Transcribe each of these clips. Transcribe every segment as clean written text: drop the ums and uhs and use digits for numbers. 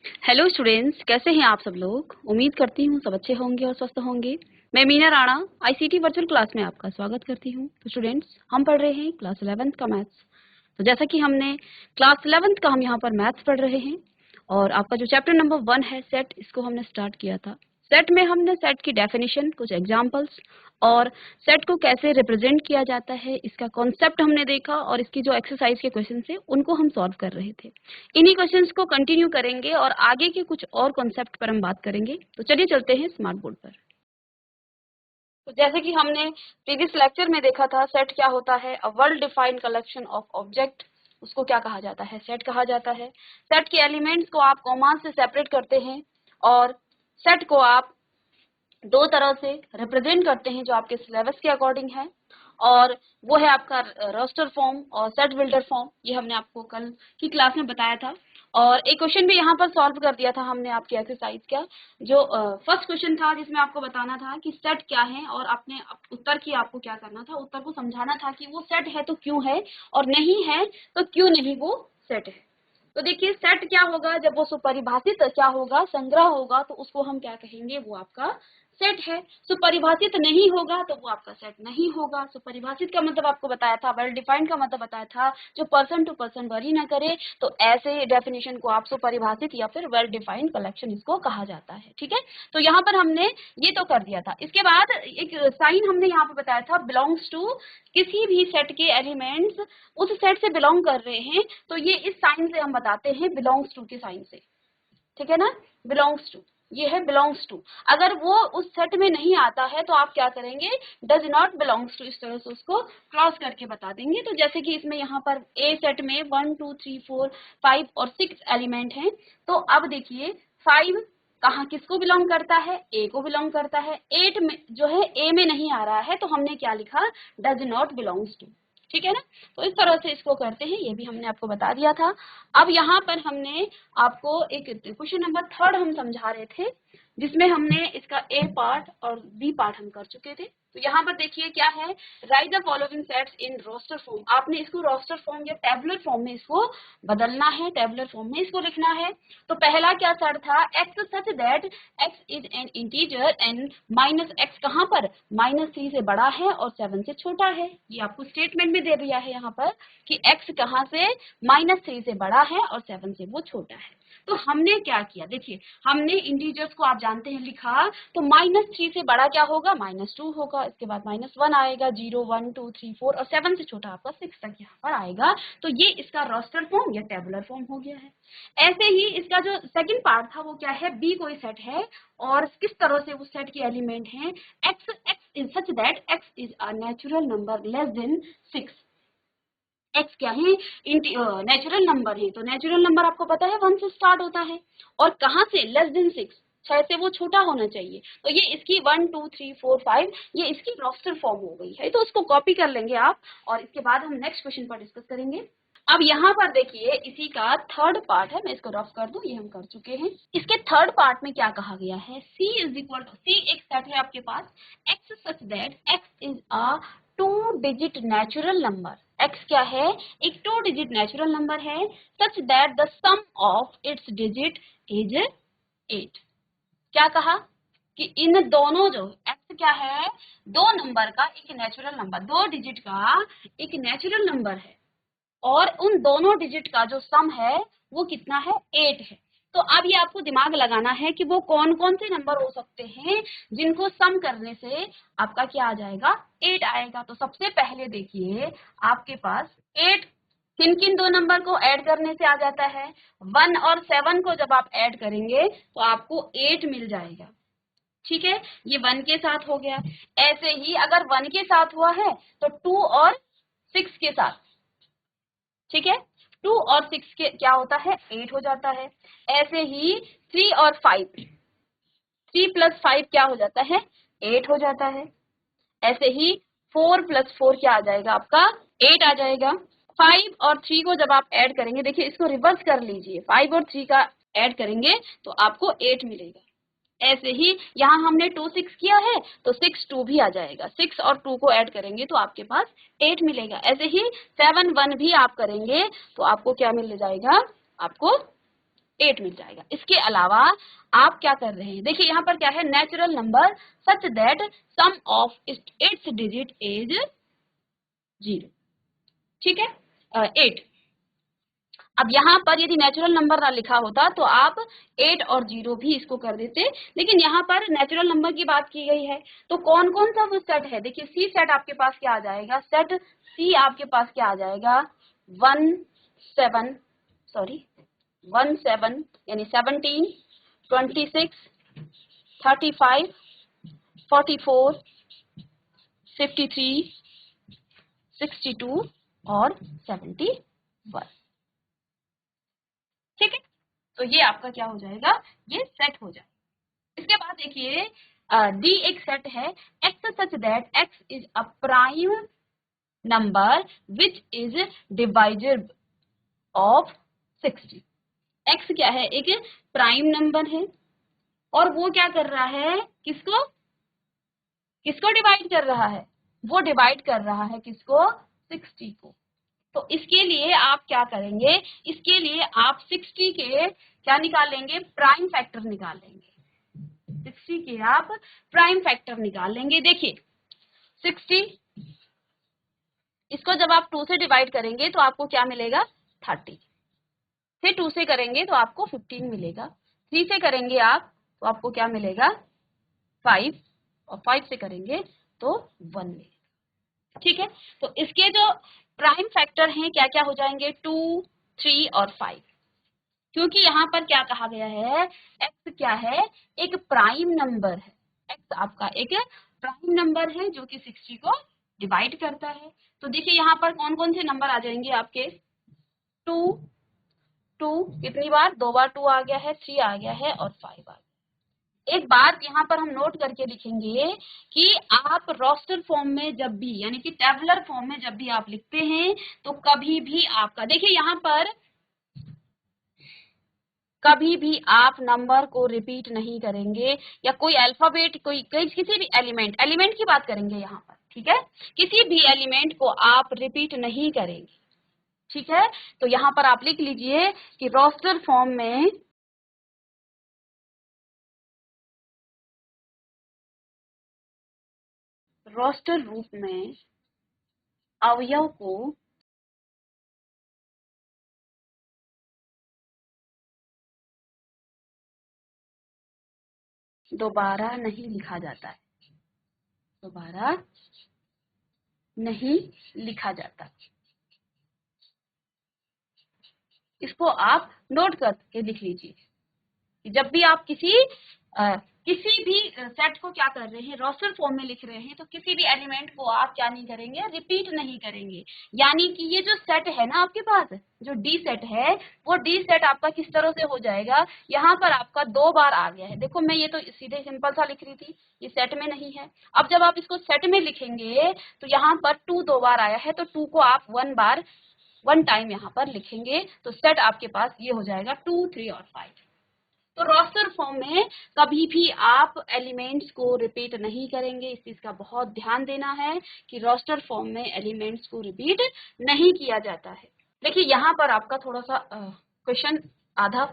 Hello students, कैसे हैं आप सब लोग। उम्मीद करती हूँ सब अच्छे होंगे और स्वस्थ होंगे। मैं Meena Rana ICT virtual class में आपका स्वागत करती हूँ। तो स्टूडेंट्स, हम पढ़ रहे हैं क्लास 11th का मैथ्स। तो जैसा कि हमने क्लास 11th का हम यहाँ पर मैथ्स पढ़ रहे हैं और आपका जो चैप्टर नंबर 1 है सेट, इसको हमने स्टार्ट किया था। सेट में हमने सेट की डेफिनेशन, कुछ एग्जाम्पल्स और सेट को कैसे रिप्रेजेंट किया जाता है इसका कॉन्सेप्ट हमने देखा और इसकी जो एक्सरसाइज के क्वेश्चन थे उनको हम सॉल्व कर रहे थे। इन्हीं क्वेश्चंस को कंटिन्यू करेंगे और आगे के कुछ और कॉन्सेप्ट पर हम बात करेंगे। तो चलिए चलते हैं स्मार्ट बोर्ड पर। तो जैसे कि हमने प्रीवियस लेक्चर में देखा था, सेट क्या होता है, a well defined collection of object, उसको क्या कहा जाता है, सेट कहा जाता है। सेट के एलिमेंट्स को आप कॉमा से सेपरेट करते हैं और सेट को आप दो तरह से रिप्रेजेंट करते हैं जो आपके सिलेबस के अकॉर्डिंग है, और वो है आपका रोस्टर फॉर्म और सेट बिल्डर फॉर्म। ये हमने आपको कल की क्लास में बताया था और एक क्वेश्चन भी यहाँ पर सॉल्व कर दिया था हमने आपकी एक्सरसाइज का। जो फर्स्ट क्वेश्चन था जिसमें आपको बताना था कि सेट क्या है और आपने उत्तर की आपको क्या करना था, उत्तर को समझाना था कि वो सेट है तो क्यों है और नहीं है तो क्यों नहीं वो सेट है। तो देखिए, सेट क्या होगा, जब वो सुपरिभाषित क्या होगा, संग्रह होगा, तो उसको हम क्या कहेंगे, वो आपका सेट है। सुपरिभाषित नहीं होगा तो वो आपका सेट नहीं होगा। सुपरिभाषित का मतलब आपको बताया था, वेल डिफाइंड का मतलब बताया था, जो पर्सन टू पर्सन वरी ना करे। तो ऐसे डेफिनेशन को आप सुपरिभाषित या फिर वेल डिफाइंड कलेक्शन इसको कहा जाता है। ठीक है, तो यहाँ पर हमने ये तो कर दिया था। इसके बाद एक साइन हमने यहाँ पे बताया था, बिलोंग्स टू, किसी भी सेट के एलिमेंट्स उस सेट से बिलोंग कर रहे हैं तो ये इस साइन से हम बताते हैं, बिलोंग्स टू के साइन से। ठीक है ना, बिलोंग्स टू, ये है बिलोंग्स टू। अगर वो उस सेट में नहीं आता है तो आप क्या करेंगे, डज नॉट बिलोंग्स टू, इस तरह से उसको क्रॉस करके बता देंगे। तो जैसे कि इसमें यहाँ पर ए सेट में 1 2 3 4 5 और 6 एलिमेंट हैं। तो अब देखिए 5 कहाँ किसको बिलोंग करता है, ए को बिलोंग करता है। 8 में जो है ए में नहीं आ रहा है तो हमने क्या लिखा, डज नॉट बिलोंग्स टू। ठीक है ना, तो इस तरह से इसको करते हैं, ये भी हमने आपको बता दिया था। अब यहाँ पर हमने आपको एक क्वेश्चन नंबर 3 हम समझा रहे थे, जिसमें हमने इसका ए पार्ट और बी पार्ट हम कर चुके थे। तो यहाँ पर देखिए क्या है, write the following sets in roster form. आपने इसको रोस्टर फॉर्म या टेबुलर फॉर्म में इसको बदलना है, टेबुलर फॉर्म में इसको लिखना है। तो पहला क्या सेट था, x such that x is an integer and minus x कहाँ पर, -3 से बड़ा है और 7 से छोटा है। ये आपको स्टेटमेंट में दे दिया है यहाँ पर कि एक्स कहाँ से, -3 से बड़ा है और 7 से वो छोटा है। तो हमने क्या किया, देखिए हमने इंटीजर्स को आप जानते हैं लिखा, तो -3 से बड़ा क्या होगा, -2 होगा, इसके बाद -1 आएगा, 0 1 2 3 4 और 7 से छोटा आपका 6 तक यहाँ पर आएगा। तो ये इसका रोस्टर फॉर्म या टेबुलर फॉर्म हो गया है। ऐसे ही इसका जो सेकंड पार्ट था वो क्या है, बी कोई सेट है और किस तरह से उस सेट के एलिमेंट हैं, x is such that x is a natural number less than 6। X क्या है, नेचुरल नंबर है, तो नेचुरल नंबर आपको पता है 1 से स्टार्ट होता है और कहाँ से, लेस देन 6, 6 से वो छोटा होना चाहिए। तो ये इसकी 1 2 3 4 5 ये इसकी रोस्टर फॉर्म हो गई है। तो उसको कॉपी कर लेंगे आप और इसके बाद हम नेक्स्ट क्वेश्चन पर डिस्कस करेंगे। अब यहाँ पर देखिए इसी का थर्ड पार्ट है, मैं इसको रफ कर दूं, ये हम कर चुके हैं। इसके थर्ड पार्ट में क्या कहा गया है, c is equal to, c एक सेट है आपके पास, x such that x is a 2 digit natural number. x क्या है, एक 2 डिजिट नेचुरल नंबर है, such that the sum of its digit is 8। क्या कहा कि इन दोनों, जो x क्या है, दो नंबर का एक नेचुरल नंबर, 2 डिजिट का एक नेचुरल नंबर है और उन दोनों डिजिट का जो सम है वो कितना है, 8 है। तो अब ये आपको दिमाग लगाना है कि वो कौन कौन से नंबर हो सकते हैं जिनको सम करने से आपका क्या आ जाएगा, 8 आएगा। तो सबसे पहले देखिए आपके पास 8 किन किन दो नंबर को ऐड करने से आ जाता है, 1 और 7 को जब आप ऐड करेंगे तो आपको 8 मिल जाएगा। ठीक है, ये 1 के साथ हो गया। ऐसे ही अगर 1 के साथ हुआ है तो 2 और 6 के साथ, ठीक है, 2 और 6 के क्या होता है, 8 हो जाता है। ऐसे ही 3 और 5, 3 प्लस 5 क्या हो जाता है, 8 हो जाता है। ऐसे ही 4 प्लस 4 क्या आ जाएगा आपका, 8 आ जाएगा। 5 और 3 को जब आप ऐड करेंगे, देखिए इसको रिवर्स कर लीजिए, 5 और 3 का ऐड करेंगे तो आपको 8 मिलेगा। ऐसे ही यहाँ हमने 2 6 किया है तो 6 2 भी आ जाएगा, 6 और 2 को ऐड करेंगे तो आपके पास 8 मिलेगा। ऐसे ही 7 1 भी आप करेंगे तो आपको क्या मिल जाएगा, आपको 8 मिल जाएगा। इसके अलावा आप क्या कर रहे हैं, देखिए यहाँ पर क्या है, natural number such that sum of its digit is 0, ठीक है, 8। अब यहाँ पर यदि नेचुरल नंबर ना लिखा होता तो आप 8 और 0 भी इसको कर देते, लेकिन यहाँ पर नेचुरल नंबर की बात की गई है। तो कौन कौन सा वो सेट है, देखिए सी सेट आपके पास क्या आ जाएगा, सेट सी आपके पास क्या आ जाएगा, 17 यानी 17, 26, 35, 44, 53, 62 और 71, ठीक है। तो ये आपका क्या हो जाएगा, ये सेट हो जाएगा। इसके बाद देखिए डी एक सेट है, x such that x is a prime number which is divisor of 60। X क्या है, एक प्राइम नंबर है और वो क्या कर रहा है, किसको किसको डिवाइड कर रहा है, वो डिवाइड कर रहा है किसको, 60 को। तो इसके लिए आप क्या करेंगे, इसके लिए आप 60 के क्या निकालेंगे, प्राइम फैक्टर निकाल लेंगे। 60 के आप प्राइम फैक्टर निकाल लेंगे। देखिए 60, इसको जब आप 2 से डिवाइड करेंगे तो आपको क्या मिलेगा, 30, फिर 2 से करेंगे तो आपको 15 मिलेगा, 3 से करेंगे आप तो आपको क्या मिलेगा, 5, और 5 से करेंगे तो 1 मिलेगा, ठीक है। तो इसके जो प्राइम फैक्टर हैं क्या क्या हो जाएंगे, 2, 3 और 5, क्योंकि यहाँ पर क्या कहा गया है, x क्या है, एक प्राइम नंबर है, x आपका एक प्राइम नंबर है जो कि 60 को डिवाइड करता है। तो देखिए यहाँ पर कौन कौन से नंबर आ जाएंगे आपके, 2, 2 कितनी बार, 2 बार 2 आ गया है, 3 आ गया है और 5 आ गया। एक बात यहाँ पर हम नोट करके लिखेंगे कि आप रोस्टर फॉर्म में जब भी, यानी कि टेबुलर फॉर्म में जब भी आप लिखते हैं तो कभी भी आपका, देखिए यहाँ पर कभी भी आप नंबर को रिपीट नहीं करेंगे, या कोई अल्फाबेट, कोई किसी भी एलिमेंट की बात करेंगे यहाँ पर, ठीक है, किसी भी एलिमेंट को आप रिपीट नहीं करेंगे, ठीक है। तो यहाँ पर आप लिख लीजिए कि रोस्टर फॉर्म में रोस्टर रूप में अवयव को दोबारा नहीं लिखा जाता है, दोबारा नहीं लिखा जाता। इसको आप नोट करके लिख लीजिए कि जब भी आप किसी भी सेट को क्या कर रहे हैं, रोस्टर फॉर्म में लिख रहे हैं, तो किसी भी एलिमेंट को आप क्या नहीं करेंगे, रिपीट नहीं करेंगे। यानी कि ये जो सेट है ना आपके पास, जो डी सेट है, वो डी सेट आपका किस तरह से हो जाएगा, यहाँ पर आपका 2 बार आ गया है। देखो मैं ये तो सीधे सिंपल सा लिख रही थी, ये सेट में नहीं है। अब जब आप इसको सेट में लिखेंगे तो यहाँ पर 2 2 बार आया है, तो 2 को आप 1 टाइम यहाँ पर लिखेंगे, तो सेट आपके पास ये हो जाएगा 2, 3 और 5। तो रोस्टर फॉर्म में कभी भी आप एलिमेंट्स को रिपीट नहीं करेंगे, इस चीज का बहुत ध्यान देना है कि रोस्टर फॉर्म में एलिमेंट्स को रिपीट नहीं किया जाता है। देखिए यहाँ पर आपका थोड़ा सा क्वेश्चन आधा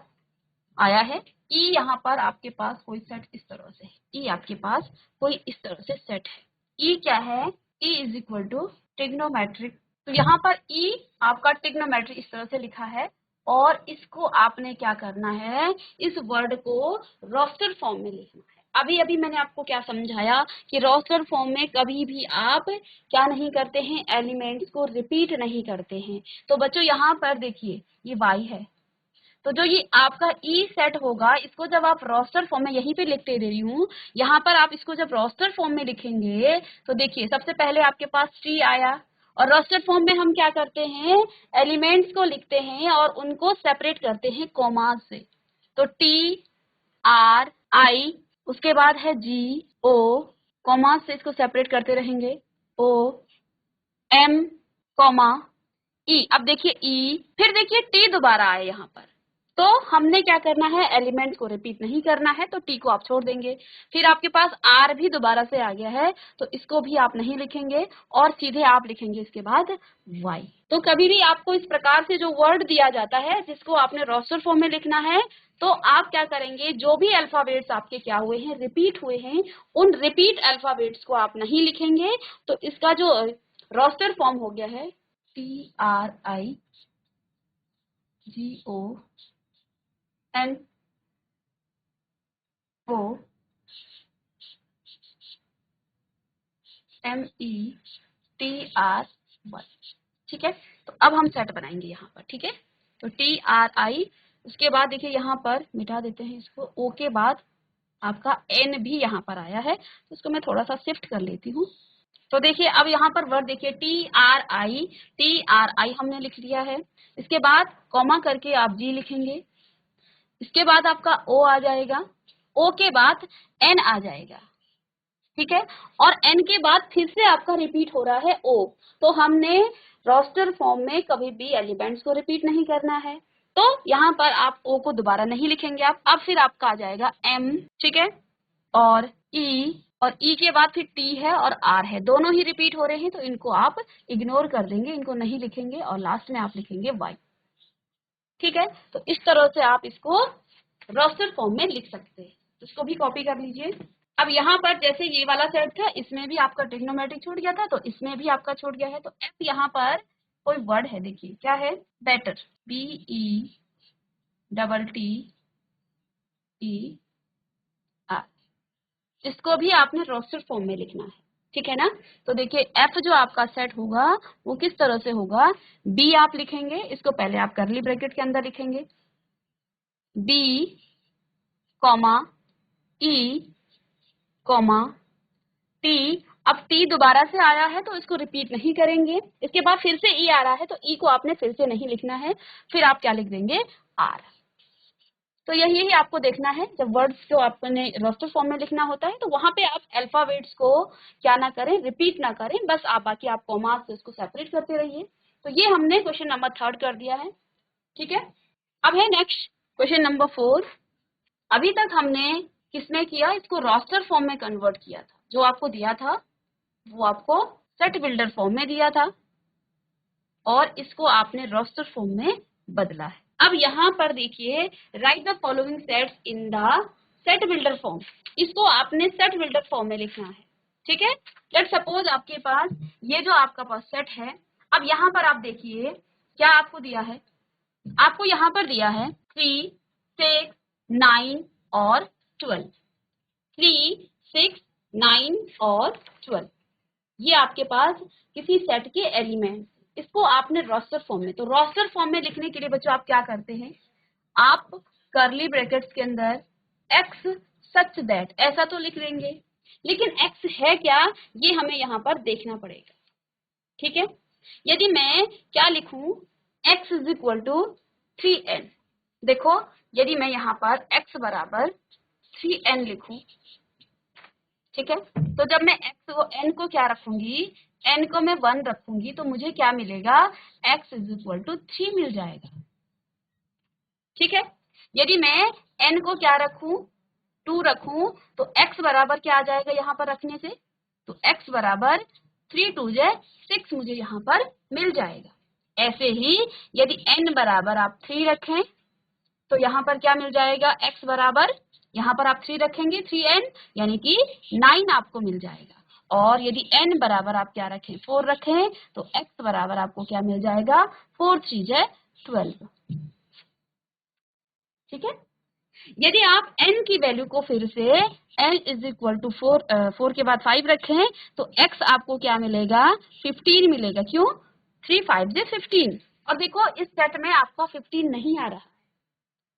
आया है, ई यहाँ पर आपके पास कोई सेट इस तरह से है, ई आपके पास कोई इस तरह से सेट है, ई क्या है, E is equal to trigonometric. तो यहाँ पर ई आपका ट्रिग्नोमेट्रिक इस तरह से लिखा है, और इसको आपने क्या करना है, इस वर्ड को रोस्टर फॉर्म में लिखना है। अभी अभी मैंने आपको क्या समझाया कि रोस्टर फॉर्म में कभी भी आप क्या नहीं करते हैं, एलिमेंट्स को रिपीट नहीं करते हैं। तो बच्चों यहाँ पर देखिए ये y है, तो जो ये आपका ई सेट होगा, इसको जब आप रोस्टर फॉर्म में, यहीं पे लिखते दे रही हूँ, यहाँ पर आप इसको जब रोस्टर फॉर्म में लिखेंगे तो देखिए सबसे पहले आपके पास ट्री आया, और रोस्टर फॉर्म में हम क्या करते हैं, एलिमेंट्स को लिखते हैं और उनको सेपरेट करते हैं कॉमास से। तो टी, आर, आई, उसके बाद है जी, ओ, कॉमास से इसको सेपरेट करते रहेंगे, ओ, एम, कॉमा, ई। अब देखिए ई, फिर देखिए टी दोबारा आए यहाँ पर, तो हमने क्या करना है, एलिमेंट्स को रिपीट नहीं करना है, तो टी को आप छोड़ देंगे। फिर आपके पास आर भी दोबारा से आ गया है, तो इसको भी आप नहीं लिखेंगे और सीधे आप लिखेंगे इसके बाद वाई। तो कभी भी आपको इस प्रकार से जो वर्ड दिया जाता है जिसको आपने रोस्टर फॉर्म में लिखना है, तो आप क्या करेंगे, जो भी अल्फाबेट्स आपके क्या हुए हैं, रिपीट हुए हैं, उन रिपीट अल्फाबेट्स को आप नहीं लिखेंगे। तो इसका जो रोस्टर फॉर्म हो गया है TRIGONOMETR1, ठीक है। तो अब हम सेट बनाएंगे यहाँ पर, ठीक है। तो TRI, उसके बाद देखिए यहाँ पर मिटा देते हैं इसको, ओ के बाद आपका एन भी यहाँ पर आया है, तो इसको मैं थोड़ा सा शिफ्ट कर लेती हूँ। तो देखिए अब यहाँ पर वर्ड देखिए TRI हमने लिख लिया है। इसके बाद कॉमा करके आप जी लिखेंगे, इसके बाद आपका ओ आ जाएगा, ओ के बाद एन आ जाएगा, ठीक है। और एन के बाद फिर से आपका रिपीट हो रहा है ओ। तो हमने रोस्टर फॉर्म में कभी भी एलिमेंट्स को रिपीट नहीं करना है, तो यहाँ पर आप ओ को दोबारा नहीं लिखेंगे आप। अब फिर आपका आ जाएगा एम, ठीक है, और ई, और ई के बाद फिर टी है और आर है, दोनों ही रिपीट हो रहे हैं, तो इनको आप इग्नोर कर देंगे, इनको नहीं लिखेंगे और लास्ट में आप लिखेंगे वाई, ठीक है। तो इस तरह से आप इसको रोस्टर फॉर्म में लिख सकते हैं। इसको भी कॉपी कर लीजिए। अब यहाँ पर जैसे ये वाला सेट था, इसमें भी आपका ट्रिग्नोमेट्रिक छूट गया था, तो इसमें भी आपका छूट गया है। तो एफ यहाँ पर कोई वर्ड है, देखिए क्या है, बेटर, BETTER, इसको भी आपने रोस्टर फॉर्म में लिखना है, ठीक है ना। तो देखिए एफ जो आपका सेट होगा वो किस तरह से होगा, बी आप लिखेंगे, इसको पहले आप करली ब्रैकेट के अंदर लिखेंगे, B comma E comma T. अब टी दोबारा से आया है तो इसको रिपीट नहीं करेंगे, इसके बाद फिर से ई आ रहा है तो ई को आपने फिर से नहीं लिखना है, फिर आप क्या लिख देंगे, आर। तो यही आपको देखना है, जब वर्ड्स को आपने रोस्टर फॉर्म में लिखना होता है तो वहां पे आप अल्फाबेट्स को क्या ना करें, रिपीट ना करें, बस आप बाकी आप कॉमा से इसको सेपरेट करते रहिए। तो ये हमने क्वेश्चन नंबर 3 कर दिया है, ठीक है। अब है नेक्स्ट क्वेश्चन नंबर 4। अभी तक हमने किसमें किया, इसको रोस्टर फॉर्म में कन्वर्ट किया था। जो आपको दिया था वो आपको सेट बिल्डर फॉर्म में दिया था और इसको आपने रोस्टर फॉर्म में बदला है। अब यहाँ पर देखिए, right the following sets in the set builder form, इसको आपने सेट बिल्डर फॉर्म में लिखना है, ठीक है। लेट सपोज आपके पास ये जो आपका पास सेट है, अब यहाँ पर आप देखिए क्या आपको दिया है, आपको यहाँ पर दिया है 3, 6, 9 और 12, 3, 6, 9 और 12, ये आपके पास किसी सेट के एलिमेंट, इसको आपने रोस्टर फॉर्म में, तो रोस्टर फॉर्म में लिखने के लिए बच्चों आप क्या करते हैं, आप करली ब्रैकेट्स के अंदर एक्स सच दैट ऐसा तो लिख देंगे, लेकिन एक्स है क्या ये हमें यहाँ पर देखना पड़ेगा, ठीक है। यदि मैं क्या लिखूं, x is equal to 3n, देखो यदि मैं यहाँ पर x बराबर 3n लिखूं, ठीक है, तो जब मैं x को n को क्या रखूंगी, n को मैं 1 रखूंगी, तो मुझे क्या मिलेगा, x इज इक्वल टू 3 मिल जाएगा, ठीक है। यदि मैं n को क्या रखूं, 2 रखूं, तो x बराबर क्या आ जाएगा यहाँ पर रखने से, तो x बराबर 3 2 6 मुझे यहाँ पर मिल जाएगा। ऐसे ही यदि n बराबर आप 3 रखें तो यहाँ पर क्या मिल जाएगा, x बराबर, यहाँ पर आप 3 रखेंगे 3n यानी कि 9 आपको मिल जाएगा। और यदि n बराबर आप क्या रखें, 4 रखें, तो x बराबर आपको क्या मिल जाएगा, 4 3 12, ठीक है। यदि आप n की वैल्यू को फिर से n इज इक्वल टू 4 के बाद 5 रखें, तो x आपको क्या मिलेगा, 15 मिलेगा, क्यों, 3 5 15। और देखो इस सेट में आपका 15 नहीं आ रहा,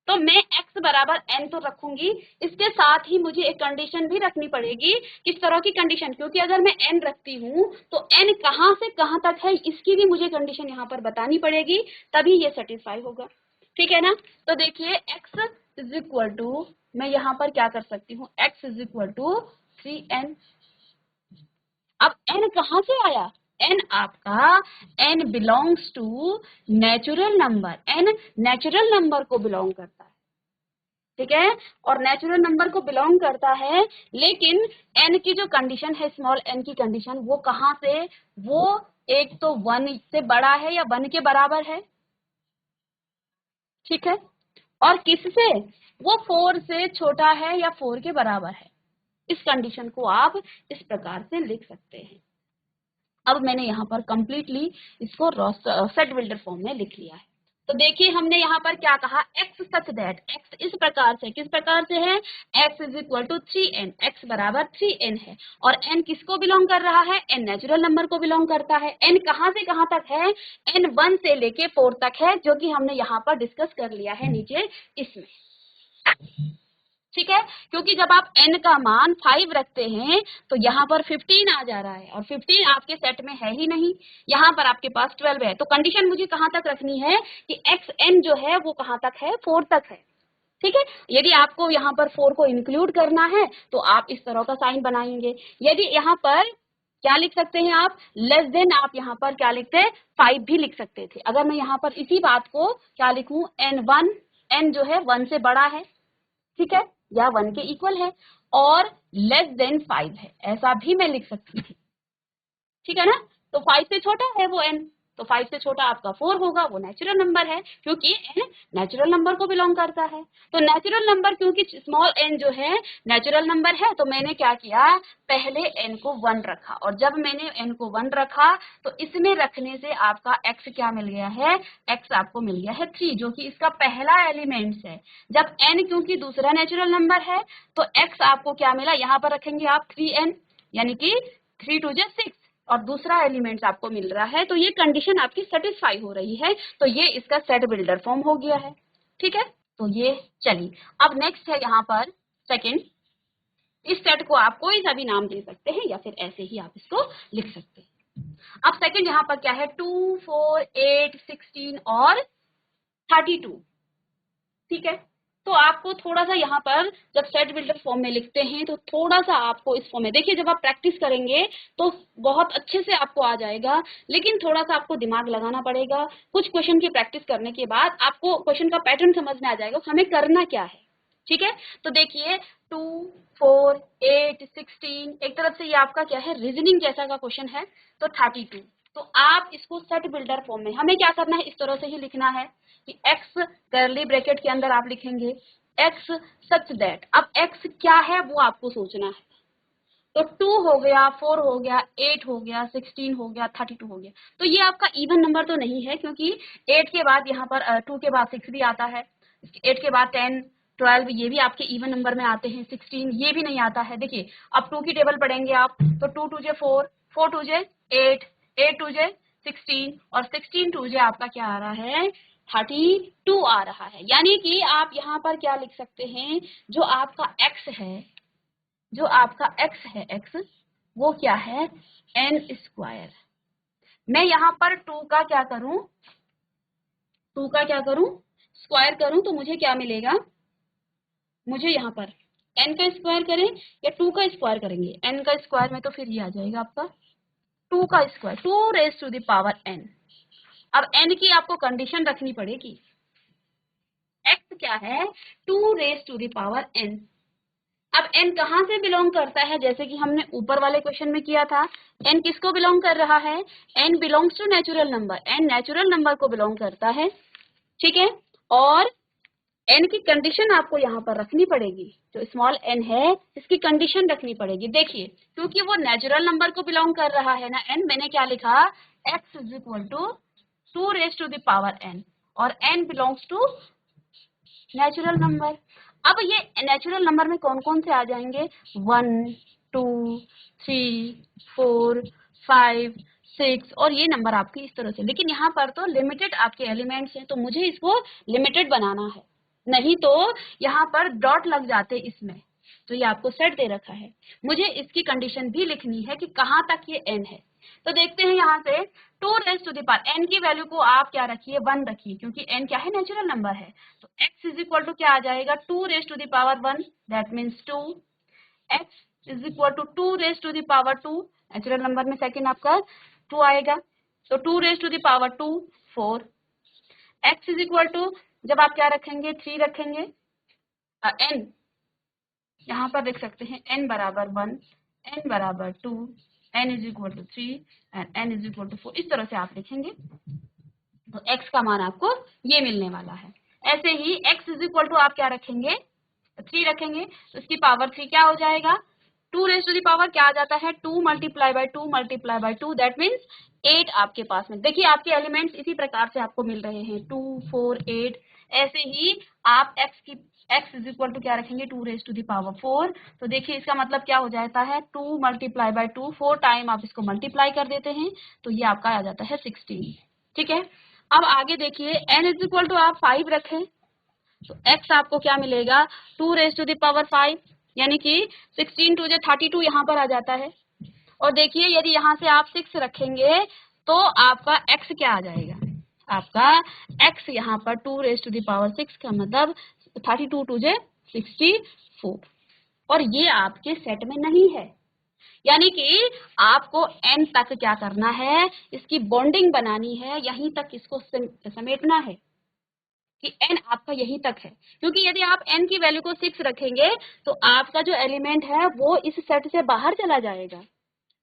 तो मैं x बराबर n तो रखूंगी, इसके साथ ही मुझे एक कंडीशन भी रखनी पड़ेगी। किस तरह की कंडीशन, क्योंकि अगर मैं n रखती हूँ तो n कहाँ से कहाँ तक है इसकी भी मुझे कंडीशन यहाँ पर बतानी पड़ेगी, तभी ये सेटिस्फाई होगा, ठीक है ना। तो देखिए x इज इक्वल टू, मैं यहाँ पर क्या कर सकती हूँ, x is equal to 3n। अब n कहाँ से आया, n आपका n belongs to natural number, n natural number को बिलोंग करता है, ठीक है, और नेचुरल नंबर को बिलोंग करता है, लेकिन n की जो कंडीशन है, स्मॉल n की कंडीशन, वो कहाँ से, वो एक तो 1 से बड़ा है या 1 के बराबर है, ठीक है, और किससे, वो 4 से छोटा है या 4 के बराबर है। इस कंडीशन को आप इस प्रकार से लिख सकते हैं। अब मैंने यहाँ पर कंप्लीटली इसको सेट बिल्डर फॉर्म में लिख लिया है। तो देखिए हमने यहाँ पर क्या कहा, x सच दैट, x इस प्रकार से, किस प्रकार से है, x is equal to 3n, x बराबर 3n है, और n किसको बिलोंग कर रहा है, n नेचुरल नंबर को बिलोंग करता है। n कहाँ से कहाँ तक है, n 1 से लेके 4 तक है, जो कि हमने यहाँ पर डिस्कस कर लिया है नीचे इसमें, ठीक है, क्योंकि जब आप n का मान 5 रखते हैं तो यहाँ पर 15 आ जा रहा है, और 15 आपके सेट में है ही नहीं, यहाँ पर आपके पास 12 है, तो कंडीशन मुझे कहाँ तक रखनी है कि xn जो है वो कहाँ तक है, 4 तक है, ठीक है। यदि आपको यहाँ पर 4 को इंक्लूड करना है तो आप इस तरह का साइन बनाएंगे। यदि यहाँ पर क्या लिख सकते हैं आप, लेस देन, आप यहाँ पर क्या लिखते हैं, 5 भी लिख सकते थे। अगर मैं यहाँ पर इसी बात को क्या लिखूं, n1, n जो है 1 से बड़ा है, ठीक है, या 1 के इक्वल है, और लेस देन 5 है, ऐसा भी मैं लिख सकती थी, ठीक है ना। तो 5 से छोटा है वो n, तो 5 से छोटा आपका 4 होगा, वो नेचुरल नंबर है, क्योंकि n नेचुरल नंबर को बिलोंग करता है। तो नेचुरल नंबर, क्योंकि स्मॉल n जो है नेचुरल नंबर है, तो मैंने क्या किया, पहले n को 1 रखा, और जब मैंने n को 1 रखा तो इसमें रखने से आपका x क्या मिल गया है, x आपको मिल गया है 3, जो कि इसका पहला एलिमेंट्स है। जब n क्योंकि दूसरा नेचुरल नंबर है तो x आपको क्या मिला, यहाँ पर रखेंगे आप 3n, यानी कि 3 2 6, और दूसरा एलिमेंट्स आपको मिल रहा है, तो ये कंडीशन आपकी सेटिस्फाई हो रही है, तो ये इसका सेट बिल्डर फॉर्म हो गया है, ठीक है। तो ये चलिए, अब नेक्स्ट है यहाँ पर सेकंड, इस सेट को आप कोई सा भी नाम दे सकते हैं या फिर ऐसे ही आप इसको लिख सकते हैं। अब सेकंड यहाँ पर क्या है, 2 4 8 16 और 32, ठीक है। तो आपको थोड़ा सा यहाँ पर जब सेट बिल्डर फॉर्म में लिखते हैं तो थोड़ा सा आपको इस फॉर्म में, देखिए जब आप प्रैक्टिस करेंगे तो बहुत अच्छे से आपको आ जाएगा, लेकिन थोड़ा सा आपको दिमाग लगाना पड़ेगा। कुछ क्वेश्चन की प्रैक्टिस करने के बाद आपको क्वेश्चन का पैटर्न समझ में आ जाएगा, हमें करना क्या है, ठीक है। तो देखिए 2 4 8 16, एक तरफ से ये आपका क्या है, रीजनिंग जैसा का क्वेश्चन है, तो 32, तो आप इसको सेट बिल्डर फॉर्म में, हमें क्या करना है, इस तरह से ही लिखना है कि x करली ब्रैकेट के अंदर आप लिखेंगे x सच दैट, अब x क्या है वो आपको सोचना है, तो 2 हो गया, 4 हो गया, 8 हो गया, 16 हो गया, 32 हो गया, तो ये आपका इवन नंबर तो नहीं है, क्योंकि 8 के बाद यहाँ पर 2 के बाद 6 भी आता है, 8 के बाद 10 12 ये भी आपके इवन नंबर में आते हैं, 16 ये भी नहीं आता है। देखिए अब 2 की टेबल पढ़ेंगे आप, तो 2 2 जे 4, 4 2 जे 8, 8 2 जे 16, और 16 2 जे आपका क्या आ रहा है, 32 आ रहा है। यानी कि आप यहाँ पर क्या लिख सकते हैं, जो आपका x है, जो आपका x है, x वो क्या है, n स्क्वायर। मैं यहाँ पर 2 का क्या करूं, 2 का क्या करूं, स्क्वायर करूं, तो मुझे क्या मिलेगा, मुझे यहाँ पर n का स्क्वायर करें या 2 का स्क्वायर करेंगे, n का स्क्वायर में तो फिर ये आ जाएगा आपका 2 का square, 2 raise to the power n। अब n की आपको कंडीशन रखनी पड़ेगी, x क्या है, 2 raise to the power n। अब n कहाँ से बिलोंग करता है, जैसे कि हमने ऊपर वाले क्वेश्चन में किया था, n किसको बिलोंग कर रहा है, n belongs to natural number, n natural number को बिलोंग करता है, ठीक है। और n की कंडीशन आपको यहाँ पर रखनी पड़ेगी, जो स्मॉल n है इसकी कंडीशन रखनी पड़ेगी। देखिए क्योंकि वो नेचुरल नंबर को बिलोंग कर रहा है ना n, मैंने क्या लिखा, x is equal to 2 raise to the power n, और n belongs to natural number. अब ये नेचुरल नंबर में कौन कौन से आ जाएंगे, 1 2 3 4 5 6, और ये नंबर आपकी इस तरह से, लेकिन यहाँ पर तो लिमिटेड आपके एलिमेंट्स हैं, तो मुझे इसको लिमिटेड बनाना है, नहीं तो यहाँ पर डॉट लग जाते इसमें। तो ये आपको सेट दे रखा है, मुझे इसकी कंडीशन भी लिखनी है कि कहाँ तक ये n है। तो देखते हैं यहाँ से 2 raise to the power, n की वैल्यू को आप क्या रखिए, 1 रखिए, क्योंकि n क्या है, नेचुरल नंबर है, तो x इज इक्वल टू क्या आ जाएगा, 2 raise to the power 1, that means 2, x is equal to 2 raise to the power 2, natural number में सेकंड आपका 2 आएगा, तो 2 raise to the power 2 4। x is equal to, जब आप क्या रखेंगे 3 रखेंगे, n यहाँ पर देख सकते हैं n बराबर 1, n बराबर 2, n is equal to 3 and n is equal to 4, इस तरह से आप लिखेंगे। तो x का मान आपको ये मिलने वाला है। ऐसे ही x इज इक्वल टू आप क्या रखेंगे 3 रखेंगे, तो इसकी पावर 3 क्या हो जाएगा, 2 रेज टू दी पावर क्या आ जाता है 2 multiply by 2 multiply by 2, that means 8 आपके पास में। देखिए आपके एलिमेंट्स इसी प्रकार से आपको मिल रहे हैं 2 4 8। ऐसे ही आप x इज इक्वल टू क्या रखेंगे 2 रेज टू दी पावर 4। तो देखिए इसका मतलब क्या हो जाता है 2 मल्टीप्लाई बाय 2, 4 टाइम आप इसको मल्टीप्लाई कर देते हैं तो ये आपका आ जाता है 16। ठीक है, अब आगे देखिए n इज इक्वल टू आप 5 रखें, तो x आपको क्या मिलेगा 2 रेज टू द पावर 5, यानी कि 16 टू 32 यहाँ पर आ जाता है। और देखिए यदि यहाँ से आप 6 रखेंगे तो आपका x क्या आ जाएगा, आपका x यहाँ पर 2 रेज टू द पावर 6 का मतलब 32 टू 64, और ये आपके सेट में नहीं है। यानी कि आपको n तक क्या करना है, इसकी बॉन्डिंग बनानी है, यहीं तक इसको समेटना है कि n आपका यहीं तक है। क्योंकि यदि आप n की वैल्यू को 6 रखेंगे तो आपका जो एलिमेंट है वो इस सेट से बाहर चला जाएगा।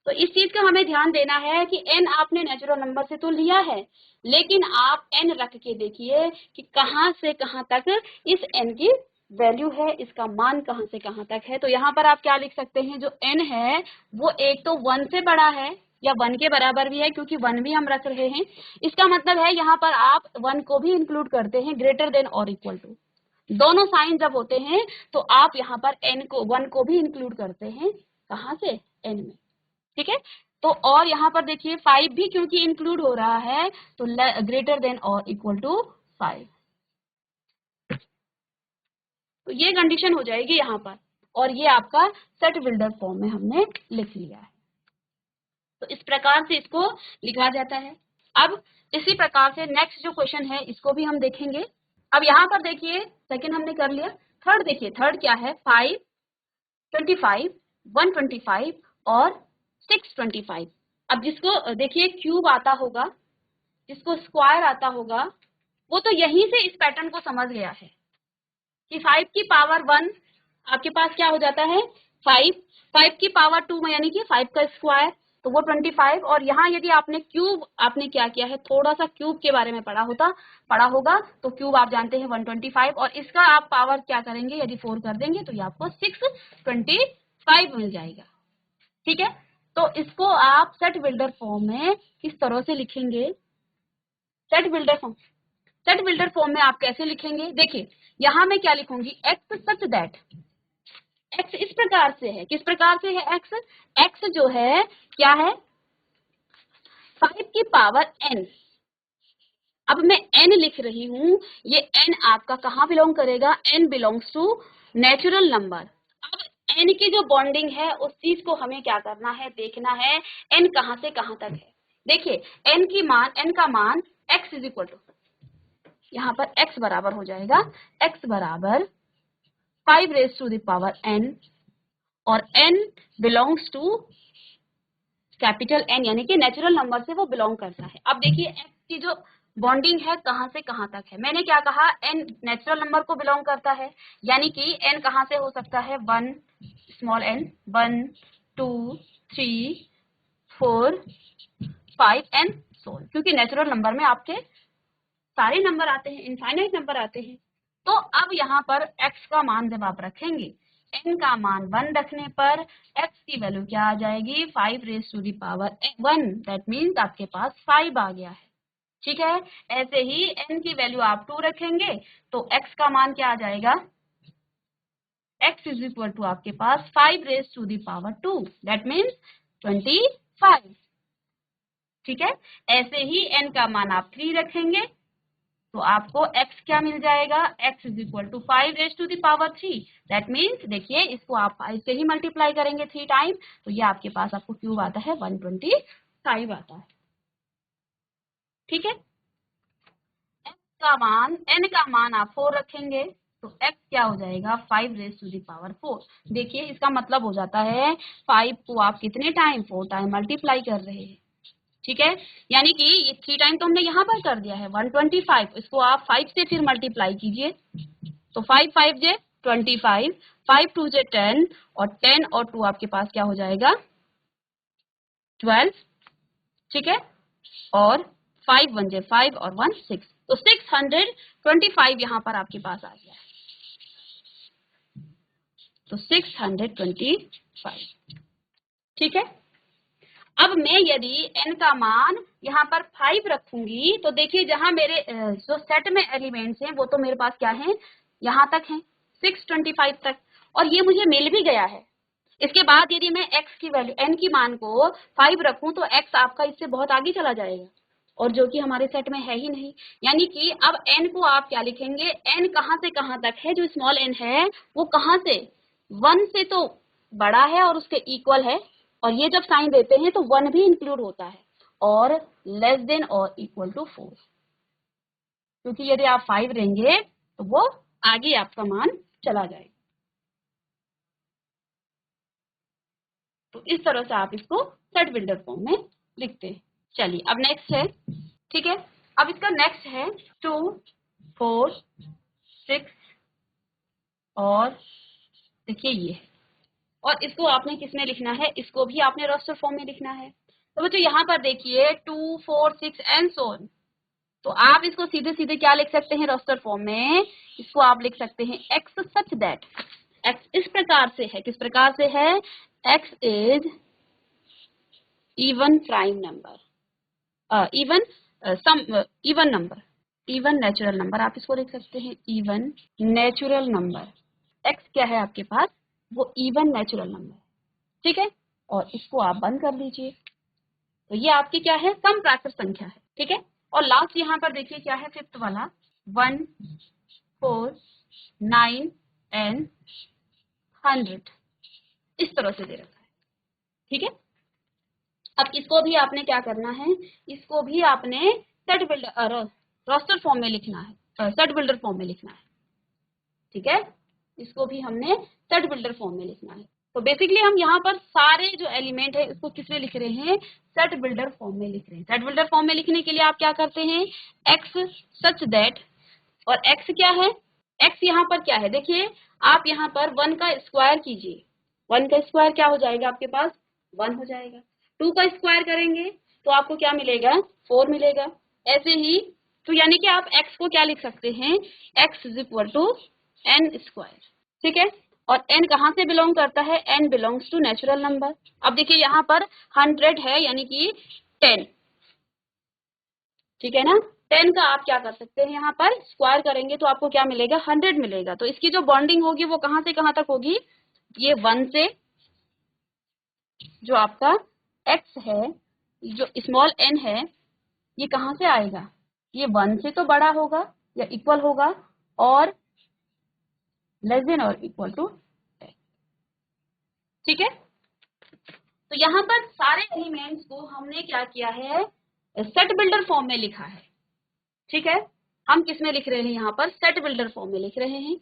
तो इस चीज का हमें ध्यान देना है कि n आपने नेचुरल नंबर से तो लिया है, लेकिन आप n रख के देखिए कि कहां से कहां तक इस n की वैल्यू है, इसका मान कहां से कहां तक है। तो यहाँ पर आप क्या लिख सकते हैं, जो n है वो एक तो 1 से बड़ा है या 1 के बराबर भी है, क्योंकि 1 भी हम रख रहे हैं। इसका मतलब है यहाँ पर आप 1 को भी इंक्लूड करते हैं, ग्रेटर देन और इक्वल टू। दोनों साइन जब होते हैं तो आप यहाँ पर n को 1 को भी इंक्लूड करते हैं, कहाँ से n में। ठीक है, तो और यहाँ पर देखिए 5 भी क्योंकि इंक्लूड हो रहा है तो ग्रेटर देन और इक्वल टू 5, तो ये कंडीशन हो जाएगी यहाँ पर, और ये आपका सेट बिल्डर फॉर्म में हमने लिख लिया है। तो इस प्रकार से इसको लिखा जाता है। अब इसी प्रकार से नेक्स्ट जो क्वेश्चन है इसको भी हम देखेंगे। अब यहाँ पर देखिए सेकंड हमने कर लिया, थर्ड देखिए, थर्ड क्या है 5 25 125 और 625। अब जिसको देखिए क्यूब आता होगा, जिसको स्क्वायर आता होगा, वो तो यहीं से इस पैटर्न को समझ गया है कि 5 की पावर 1 आपके पास क्या हो जाता है 5, 5 की पावर 2 में यानी कि 5 का स्क्वायर तो वो 25। और यहाँ यदि आपने क्यूब आपने क्या किया है, थोड़ा सा क्यूब के बारे में पढ़ा होगा, तो क्यूब आप जानते हैं 125, और इसका आप पावर क्या करेंगे, यदि 4 कर देंगे तो ये आपको 625 मिल जाएगा। ठीक है, तो इसको आप सेट बिल्डर फॉर्म में किस तरह से लिखेंगे, सेट बिल्डर फॉर्म में आप कैसे लिखेंगे, देखिए यहाँ मैं क्या लिखूंगी, x सच दैट, x इस प्रकार से है, किस प्रकार से है x जो है क्या है 5 की पावर n। अब मैं n लिख रही हूं, ये n आपका कहाँ बिलोंग करेगा, n belongs to natural number. अब n की जो बॉन्डिंग है उस चीज को हमें क्या करना है, देखना है n कहाँ से कहाँ तक है। देखिए n का मान x इज इक्वल टू, यहाँ पर x बराबर हो जाएगा, x बराबर 5 raise to the power n, और n belongs to capital N, यानी कि नेचुरल नंबर से वो बिलोंग करता है। अब देखिए x की जो बॉन्डिंग है कहाँ से कहाँ तक है, मैंने क्या कहा n नेचुरल नंबर को बिलोंग करता है, यानी कि n कहाँ से हो सकता है 1 small n 1 2 3 4 5 and so on, क्योंकि नेचुरल नंबर में आपके सारे नंबर आते हैं, इनफाइनाइट नंबर आते हैं। तो अब यहाँ पर x का मान जब आप रखेंगे, n का मान 1 रखने पर x की वैल्यू क्या आ जाएगी 5 raise to the power 1, that means आपके पास 5 आ गया है। ठीक है, ऐसे ही n की वैल्यू आप 2 रखेंगे तो x का मान क्या आ जाएगा, x इज इक्वल टू आपके पास 5 raise to the power 2, that means 25। ठीक है, ऐसे ही n का मान आप 3 रखेंगे तो आपको x क्या मिल जाएगा, x is equal to 5 raise to the power 3, that means देखिए इसको आप 5 से ही मल्टीप्लाई करेंगे 3 टाइम, तो ये आपके पास आपको क्यूब आता है 125 आता है। ठीक है, n का मान आप 4 रखेंगे तो x क्या हो जाएगा 5 रेज टू द पावर 4। देखिए इसका मतलब हो जाता है 5 को आप कितने टाइम 4 टाइम मल्टीप्लाई कर रहे हैं। ठीक है, यानी कि ये 3 टाइम तो हमने यहाँ पर कर दिया है 125, इसको आप 5 से फिर मल्टीप्लाई कीजिए, तो 5 5 जे 25, 5 2 जे 10, और 10 और 2 आपके पास क्या हो जाएगा 12, ठीक है, और 5 1 जे 5 और 1 6, तो 625 यहाँ पर आपके पास आ गया है, तो 625, ठीक है। अब मैं यदि n का मान यहाँ पर 5 रखूंगी तो देखिए जहां मेरे जो सेट में एलिमेंट्स हैं वो तो मेरे पास क्या है, यहाँ तक है 625 तक, और ये मुझे मिल भी गया है। इसके बाद यदि मैं x की वैल्यू n की मान को 5 रखूं तो x आपका इससे बहुत आगे चला जाएगा, और जो कि हमारे सेट में है ही नहीं, यानी कि अब n को आप क्या लिखेंगे, n कहां से कहां तक है, जो स्मॉल n है वो कहां से 1 से तो बड़ा है और उसके इक्वल है, और ये जब साइन देते हैं तो 1 भी इंक्लूड होता है, और लेस देन और इक्वल टू 4, क्योंकि यदि आप 5 लेंगे तो वो आगे आपका मान चला जाएगा। तो इस तरह से आप इसको सेट बिल्डर फॉर्म में लिखते हैं। चलिए अब नेक्स्ट है, ठीक है, अब इसका नेक्स्ट है 2 4 6, और देखिए ये, और इसको आपने किसमें लिखना है, इसको भी आपने रोस्टर फॉर्म में लिखना है। तो बच्चों यहाँ पर देखिए 2 4 6 एंड सो ऑन, तो आप इसको सीधे सीधे क्या लिख सकते हैं रोस्टर फॉर्म में, इसको आप लिख सकते हैं x सच दैट, x इस प्रकार से है, किस प्रकार से है, x is even prime number, even sum even number, even natural number आप इसको लिख सकते हैं, इवन नेचुरल नंबर, x क्या है आपके पास, वो इवन नेचुरल नंबर, ठीक है, और इसको आप बंद कर दीजिए, तो ये आपकी क्या है, सम प्राकृत संख्या है, ठीक है। और लास्ट यहाँ पर देखिए क्या है, फिफ्थ वाला 1 4 9 एंड 100, इस तरह से दे रखा है, ठीक है। अब इसको भी आपने क्या करना है, इसको भी आपने सेट बिल्डर रोस्टर फॉर्म में लिखना है, सेट बिल्डर फॉर्म में लिखना है, ठीक है, इसको भी हमने सेट बिल्डर फॉर्म में लिखना है। तो बेसिकली हम यहाँ पर सारे जो एलिमेंट है इसको किस में लिख रहे हैं, सेट बिल्डर फॉर्म में लिख रहे हैं। सेट बिल्डर फॉर्म में लिखने के लिए आप क्या करते हैं, एक्स सच दैट, और एक्स क्या है, एक्स यहाँ पर क्या है, देखिए आप यहाँ पर 1 का स्क्वायर कीजिए, 1 का स्क्वायर क्या हो जाएगा आपके पास 1 हो जाएगा, 2 का स्क्वायर करेंगे तो आपको क्या मिलेगा 4 मिलेगा, ऐसे ही, तो यानी कि आप x को क्या लिख सकते हैं, x is equal to N square, ठीक है। और n कहाँ से बिलोंग करता है, n belongs to natural number. अब देखिए यहाँ पर 100 है यानी कि 10, ठीक है ना, 10 का आप क्या कर सकते हैं, यहाँ पर स्क्वायर करेंगे तो आपको क्या मिलेगा 100 मिलेगा, तो इसकी जो बॉन्डिंग होगी वो कहाँ से कहाँ तक होगी, ये 1 से, जो आपका x है, जो स्मॉल n है, ये कहाँ से आएगा, ये 1 से तो बड़ा होगा या इक्वल होगा, और लेस देन और इक्वल टू 10, ठीक है। तो यहाँ पर सारे एलिमेंट्स को हमने क्या किया है, सेट बिल्डर फॉर्म में लिखा है, ठीक है। हम किस में लिख रहे हैं, यहाँ पर सेट बिल्डर फॉर्म में लिख रहे हैं,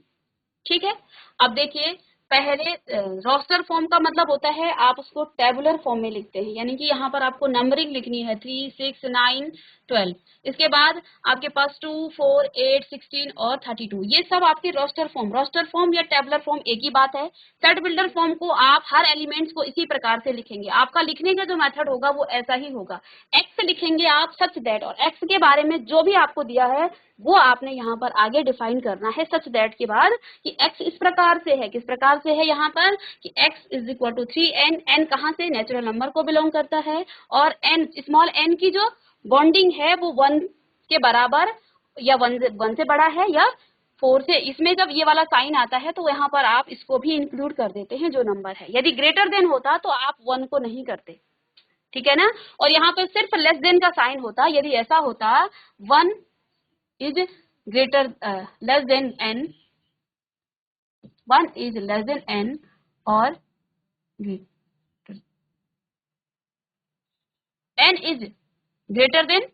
ठीक है। अब देखिए पहले रोस्टर फॉर्म का मतलब होता है आप उसको टेबुलर फॉर्म में लिखते हैं, यानी कि यहाँ पर आपको नंबरिंग लिखनी है 3 6 9 12, इसके बाद आपके पास 2 4 8 16 और 32, ये सब आपकी रोस्टर फॉर्म या टेबुलर फॉर्म एक ही बात है। सेट बिल्डर फॉर्म को आप हर एलिमेंट्स को इसी प्रकार से लिखेंगे, आपका लिखने का जो मेथड होगा वो ऐसा ही होगा, एक्स लिखेंगे आप सच दैट, और एक्स के बारे में जो भी आपको दिया है वो आपने यहाँ पर आगे डिफाइन करना है सच दैट के बाद, कि x इस प्रकार से है, किस प्रकार से है यहाँ पर, कि x is equal to 3n, n कहाँ से नेचुरल नंबर को बिलोंग करता है, और n स्मॉल n की जो बॉन्डिंग है वो 1 के बराबर या 1 से बड़ा है या 4 से, इसमें जब ये वाला साइन आता है तो यहाँ पर आप इसको भी इंक्लूड कर देते हैं जो नंबर है, यदि ग्रेटर देन होता तो आप 1 को नहीं करते, ठीक है ना, और यहाँ पर सिर्फ लेस देन का साइन होता, यदि ऐसा होता 1 is greater less than n, 1 is less than n or greater, n is greater than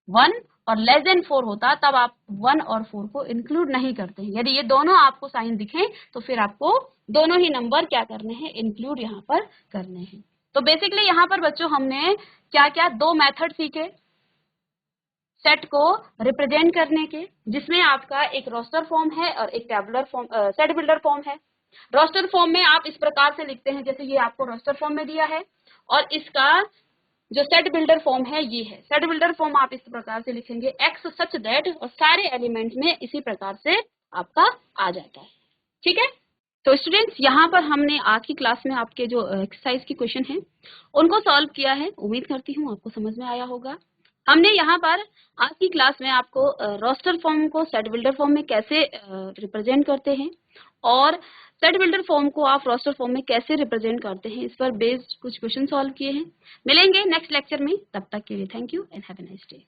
1 और लेस देन 4 होता तब आप 1 और 4 को इंक्लूड नहीं करते हैं, यदि ये दोनों आपको साइन दिखें तो फिर आपको दोनों ही नंबर क्या करने हैं, इंक्लूड यहाँ पर करने हैं, तो बेसिकली यहाँ पर बच्चों हमने क्या क्या दो मेथड सीखे सेट को रिप्रेजेंट करने के, जिसमें आपका एक रोस्टर फॉर्म है और एक tabular form set builder form है। रोस्टर फॉर्म में आप इस प्रकार से लिखते हैं, जैसे ये आपको रोस्टर फॉर्म में दिया है, और इसका जो सेट बिल्डर फॉर्म है ये है। सेट बिल्डर फॉर्म आप इस प्रकार से लिखेंगे एक्स सच दैट, और सारे एलिमेंट्स में इसी प्रकार से आपका आ जाता है। ठीक है, तो स्टूडेंट्स यहाँ पर हमने आज की क्लास में आपके जो एक्सरसाइज की क्वेश्चन हैं उनको सॉल्व किया है। उम्मीद करती हूँ आपको समझ में आया होगा। हमने यहाँ पर आज की क्लास में आपको रोस्टर फॉर्म को सेट बिल्डर फॉर्म में कैसे रिप्रेजेंट करते हैं और सेट बिल्डर फॉर्म को आप रोस्टर फॉर्म में कैसे रिप्रेजेंट करते हैं, इस पर बेस्ड कुछ क्वेश्चन सॉल्व किए हैं। मिलेंगे नेक्स्ट लेक्चर में, तब तक के लिए thank you and have a nice day.